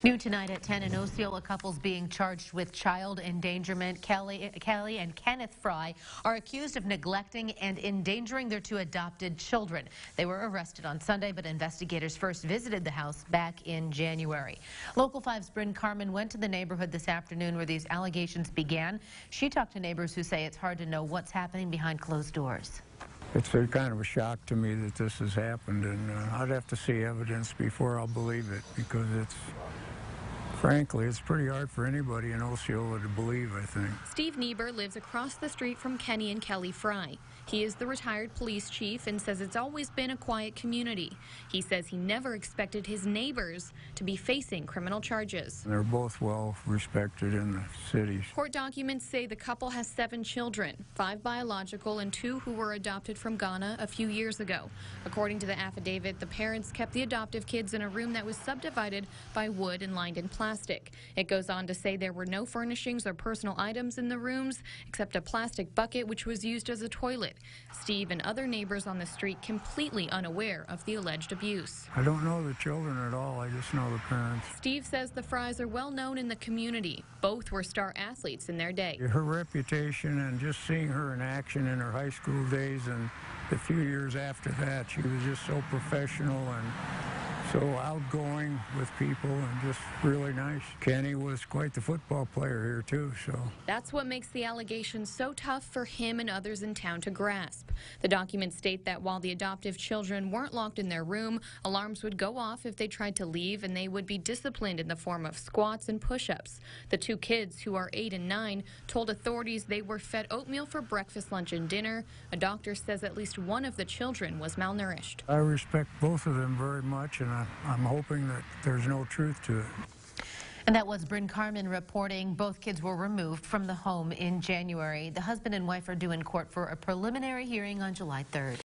New tonight at 10, an Osceola couple's being charged with child endangerment. Kelly and Kenneth Fry are accused of neglecting and endangering their two adopted children. They were arrested on Sunday, but investigators first visited the house back in January. Local 5's Bryn Carmen went to the neighborhood this afternoon where these allegations began. She talked to neighbors who say it's hard to know what's happening behind closed doors. It's kind of a shock to me that this has happened, and I'd have to see evidence before I'll believe it, because frankly, it's pretty hard for anybody in Osceola to believe, I think. Steve Niebuhr lives across the street from Kenny and Kelly Fry. He is the retired police chief and says it's always been a quiet community. He says he never expected his neighbors to be facing criminal charges. They're both well respected in the city. Court documents say the couple has 7 children, 5 biological and 2 who were adopted from Ghana a few years ago. According to the affidavit, the parents kept the adoptive kids in a room that was subdivided by wood and lined in plastic. It goes on to say there were no furnishings or personal items in the rooms except a plastic bucket which was used as a toilet. Steve and other neighbors on the street completely unaware of the alleged abuse. I don't know the children at all. I just know the parents. Steve says the Frys are well known in the community. Both were star athletes in their day. Her reputation, and just seeing her in action in her high school days and the few years after that, she was just so professional and so outgoing with people and just really nice. Kenny was quite the football player here too, so. That's what makes the allegations so tough for him and others in town to grasp. The documents state that while the adoptive children weren't locked in their room, alarms would go off if they tried to leave, and they would be disciplined in the form of squats and push-ups. The 2 kids, who are 8 and 9, told authorities they were fed oatmeal for breakfast, lunch, and dinner. A doctor says at least one of the children was malnourished. I respect both of them very much, and I'm hoping that there's no truth to it. And that was Bryn Carmen reporting. Both kids were removed from the home in January. The husband and wife are due in court for a preliminary hearing on July 3rd.